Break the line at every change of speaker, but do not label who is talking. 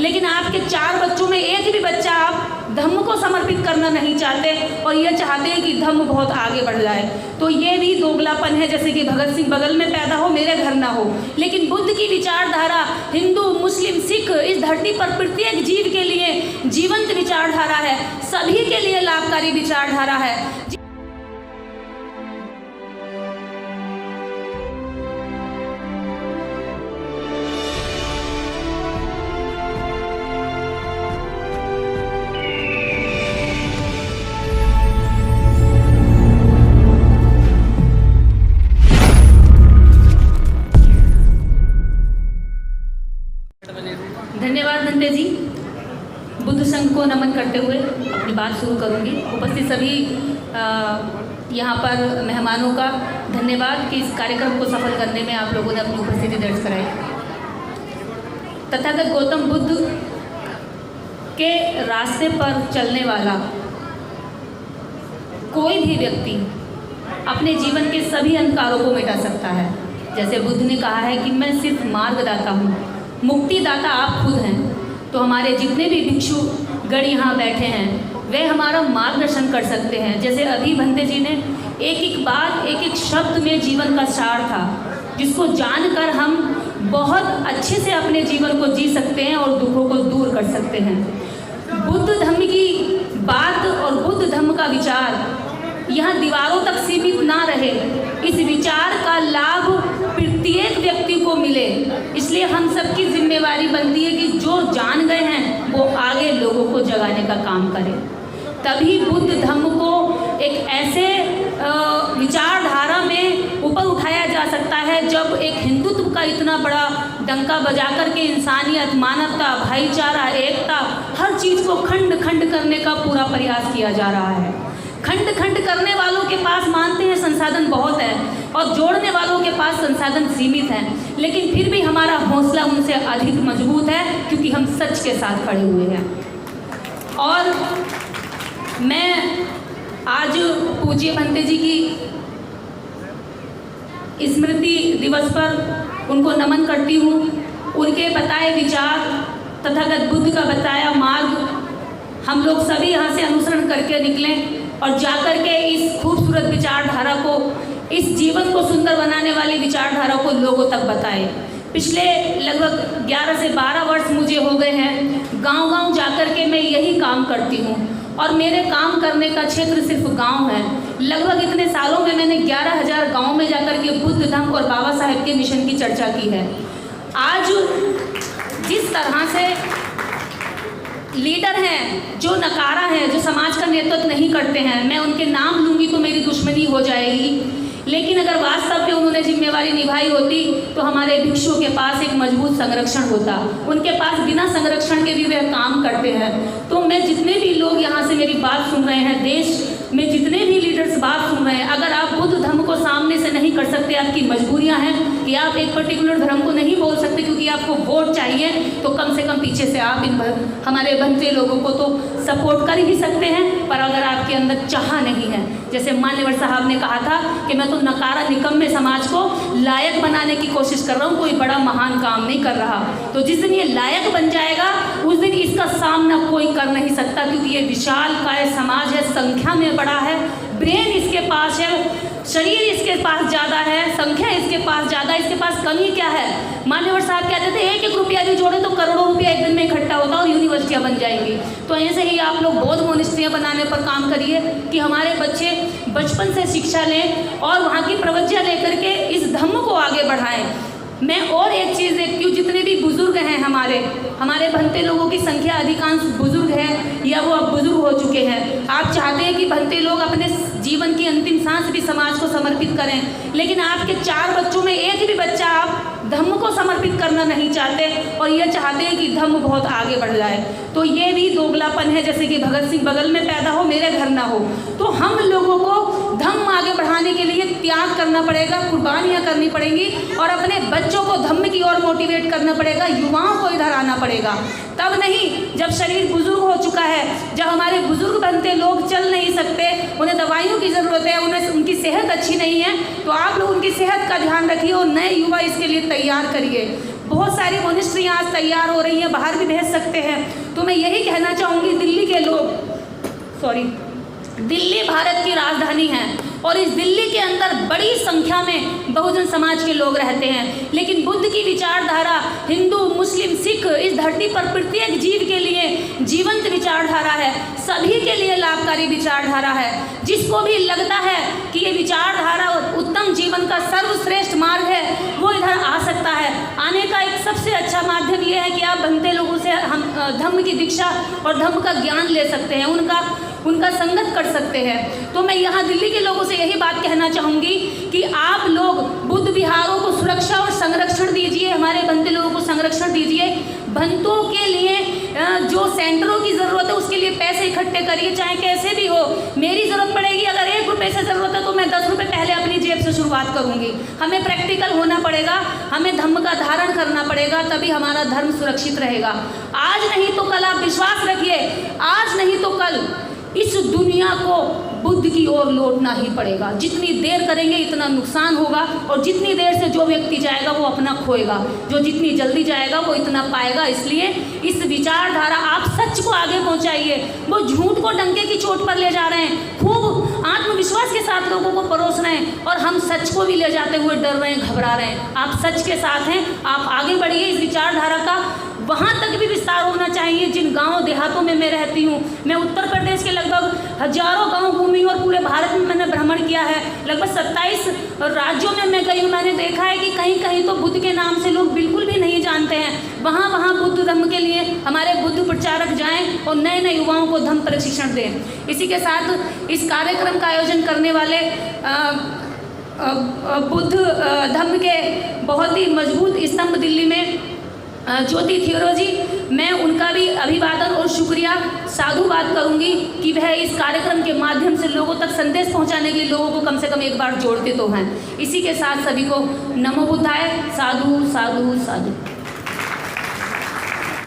लेकिन आपके 4 बच्चों में एक भी बच्चा आप धम्म को समर्पित करना नहीं चाहते और ये चाहते हैं कि धम्म बहुत आगे बढ़ जाए। तो ये भी दोगलापन है। जैसे कि भगत सिंह बगल में पैदा हो, मेरे घर ना हो, लेकिन बुद्ध की विचारधारा हिंदू, मुस्लिम, सिख इस धरती पर प्रत्येक जीव के लिए जीवंत विचारधारा है, सभी के लिए लाभकारी विचारधारा है। धन्यवाद नंदे जी। बुद्ध संघ को नमन करते हुए अपनी बात शुरू करूंगी। उपस्थित सभी यहाँ पर मेहमानों का धन्यवाद कि इस कार्यक्रम को सफल करने में आप लोगों ने अपनी उपस्थिति दर्ज कराई। तथागत गौतम बुद्ध के रास्ते पर चलने वाला कोई भी व्यक्ति अपने जीवन के सभी अंधकारों को मिटा सकता है। जैसे बुद्ध ने कहा है कि मैं सिर्फ मार्गदाता हूँ, मुक्तिदाता आप खुद हैं। तो हमारे जितने भी भिक्षु गण यहाँ बैठे हैं वे हमारा मार्गदर्शन कर सकते हैं। जैसे अभी भंते जी ने एक एक बात, एक एक शब्द में जीवन का सार था, जिसको जानकर हम बहुत अच्छे से अपने जीवन को जी सकते हैं और दुखों को दूर कर सकते हैं। बुद्ध धम्म की बात और बुद्ध धम्म का विचार यहाँ दीवारों तक सीमित ना रहे, इस विचार का लाभ प्रत्येक व्यक्ति को मिले। इसलिए हम सबकी जिम्मेवारी बनती है कि जो जान गए हैं वो आगे लोगों को जगाने का काम करें। तभी बुद्ध धम्म को एक ऐसे विचारधारा में ऊपर उठाया जा सकता है जब एक हिंदुत्व का इतना बड़ा डंका बजा करके इंसानियत, मानवता, भाईचारा, एकता, हर चीज़ को खंड खंड करने का पूरा प्रयास किया जा रहा है। खंड खंड करने वालों के पास मानते हैं संसाधन बहुत है और जोड़ने वालों के पास संसाधन सीमित हैं, लेकिन फिर भी हमारा हौसला उनसे अधिक मजबूत है क्योंकि हम सच के साथ खड़े हुए हैं। और मैं आज पूज्य भंते जी की स्मृति दिवस पर उनको नमन करती हूँ। उनके बताए विचार, तथागत बुद्ध का बताया मार्ग हम लोग सभी यहाँ से अनुसरण करके निकलें और जाकर के इस खूबसूरत विचारधारा को, इस जीवन को सुंदर बनाने वाली विचारधारा को लोगों तक बताएं। पिछले लगभग 11 से 12 वर्ष मुझे हो गए हैं गांव-गांव जाकर के मैं यही काम करती हूँ और मेरे काम करने का क्षेत्र सिर्फ गांव है। लगभग इतने सालों में मैंने 11,000 गाँव में जाकर के बुद्ध धम्म और बाबा साहेब के मिशन की चर्चा की है। आज जिस तरह से लीडर हैं, जो नकारा हैं, जो समाज का नेतृत्व नहीं करते हैं, मैं उनके नाम लूँगी तो मेरी दुश्मनी हो जाएगी, लेकिन अगर वास्तव में उन्होंने जिम्मेवारी निभाई होती तो हमारे भिक्षुओं के पास एक मजबूत संरक्षण होता। उनके पास बिना संरक्षण के भी वे काम करते हैं। तो मैं जितने भी लोग यहाँ से मेरी बात सुन रहे हैं, देश में जितने भी लीडर्स बात सुन रहे हैं, अगर आप बुद्ध धर्म को सामने से नहीं कर सकते, आपकी मजबूरियां हैं कि आप एक पर्टिकुलर धर्म को नहीं बोल सकते क्योंकि आपको वोट चाहिए, तो कम से कम पीछे से आप इन हमारे बनते लोगों को तो सपोर्ट कर ही सकते हैं। पर अगर आपके अंदर चाह नहीं है, जैसे मान्यवर साहब ने कहा था कि मैं तो नकारा निकम्मे समाज को लायक बनाने की कोशिश कर रहा हूँ, कोई बड़ा महान काम नहीं कर रहा। तो जिस दिन ये लायक बन जाएगा उस दिन इसका सामना कोई कर नहीं सकता, क्योंकि ये विशाल काय समाज है, संख्या में बड़ा है, ब्रेन इसके पास है, शरीर इसके पास ज़्यादा है, संख्या इसके पास ज़्यादा है, इसके पास कमी क्या है। मान्यवर साहब कहते थे एक एक रुपया भी जोड़े तो करोड़ों रुपया एक दिन में इकट्ठा होगा और यूनिवर्सिटियाँ बन जाएंगी। तो ऐसे ही आप लोग बौद्ध मोनिस्ट्रियाँ बनाने पर काम करिए कि हमारे बच्चे बचपन से शिक्षा लें और वहाँ की प्रवज्ञा लेकर के इस धम्म को आगे बढ़ाएं। मैं और एक चीज़ देखती हूँ, जितने भी बुजुर्ग हैं हमारे भंते लोगों की संख्या अधिकांश बुजुर्ग है या वो अब बुजुर्ग हो चुके हैं। आप चाहते हैं कि भंते लोग अपने जीवन की अंतिम सांस भी समाज को समर्पित करें, लेकिन आपके 4 बच्चों में एक भी बच्चा आप धम्म को समर्पित करना नहीं चाहते और ये चाहते हैं कि धम्म बहुत आगे बढ़ जाए। तो ये भी दोगलापन है। जैसे कि भगत सिंह बगल में पैदा हो, मेरे घर ना हो। तो हम लोगों को धम्म आगे बढ़ाने के लिए त्याग करना पड़ेगा, कुर्बानियाँ करनी पड़ेंगी और अपने बच्चों को धम्म की ओर मोटिवेट करना पड़ेगा, युवाओं को इधर आना पड़ेगा। तब नहीं, जब शरीर बुजुर्ग हो चुका है, जब हमारे बुजुर्ग बनते लोग चल नहीं सकते, उन्हें दवाइयों की ज़रूरत है, उन्हें उनकी सेहत अच्छी नहीं है, तो आप लोग उनकी सेहत का ध्यान रखिए और नए युवा इसके लिए तैयार करिए। बहुत सारी मोनेस्ट्रियाँ आज तैयार हो रही हैं, बाहर भी भेज सकते हैं। तो मैं यही कहना चाहूँगी, दिल्ली के लोग, दिल्ली भारत की राजधानी है और इस दिल्ली के अंदर बड़ी संख्या में बहुजन समाज के लोग रहते हैं, लेकिन बुद्ध की विचारधारा हिंदू, मुस्लिम, सिख, इस धरती पर प्रत्येक जीव के लिए जीवंत विचारधारा है, सभी के लिए लाभकारी विचारधारा है। जिसको भी लगता है कि ये विचारधारा उत्तम जीवन का सर्वश्रेष्ठ मार्ग है, वो इधर आ सकता है। आने का एक सबसे अच्छा माध्यम ये है कि आप बनते लोगों से हम धम्म की दीक्षा और धम्म का ज्ञान ले सकते हैं, उनका संगत कर सकते हैं। तो मैं यहाँ दिल्ली के लोगों से यही बात कहना चाहूँगी कि आप लोग बुद्ध विहारों को सुरक्षा और संरक्षण दीजिए, हमारे बनते लोगों को संरक्षण दीजिए। भंतों के लिए जो सेंटरों की ज़रूरत है उसके लिए पैसे इकट्ठे करिए, चाहे कैसे भी हो। मेरी ज़रूरत पड़ेगी, अगर 1 रुपये से ज़रूरत है तो मैं 10 रुपये पहले अपनी जेब से शुरुआत करूँगी। हमें प्रैक्टिकल होना पड़ेगा, हमें धम्म का धारण करना पड़ेगा, तभी हमारा धर्म सुरक्षित रहेगा। आज नहीं तो कल, आप विश्वास रखिए, आज नहीं तो कल इस दुनिया को बुद्ध की ओर लौटना ही पड़ेगा। जितनी देर करेंगे इतना नुकसान होगा, और जितनी देर से जो व्यक्ति जाएगा वो अपना खोएगा, जो जितनी जल्दी जाएगा वो इतना पाएगा। इसलिए इस विचारधारा, आप सच को आगे पहुंचाइए। वो झूठ को डंके की चोट पर ले जा रहे हैं, खूब आत्मविश्वास के साथ लोगों को परोस रहे हैं, और हम सच को भी ले जाते हुए डर रहे हैं, घबरा रहे हैं। आप सच के साथ हैं, आप आगे बढ़िए। इस विचारधारा का वहाँ तक भी विस्तार होना चाहिए जिन गांव देहातों में मैं रहती हूँ। मैं उत्तर प्रदेश के लगभग हजारों गांव घूमी हूँ और पूरे भारत में मैंने भ्रमण किया है। लगभग 27 राज्यों में मैं गई हूँ। मैंने देखा है कि कहीं कहीं तो बुद्ध के नाम से लोग बिल्कुल भी नहीं जानते हैं। वहाँ बुद्ध धम्म के लिए हमारे बुद्ध प्रचारक जाएँ और नए नए युवाओं को धम्म प्रशिक्षण दें। इसी के साथ इस कार्यक्रम का आयोजन करने वाले बुद्ध धम्म के बहुत ही मजबूत स्तंभ दिल्ली में ज्योति थियोरो जी, मैं उनका भी अभिवादन और शुक्रिया साधुवाद करूंगी कि वह इस कार्यक्रम के माध्यम से लोगों तक संदेश पहुंचाने के लिए लोगों को कम से कम एक बार जोड़ते तो हैं। इसी के साथ सभी को नमो बुद्धाय, साधु साधु साधु।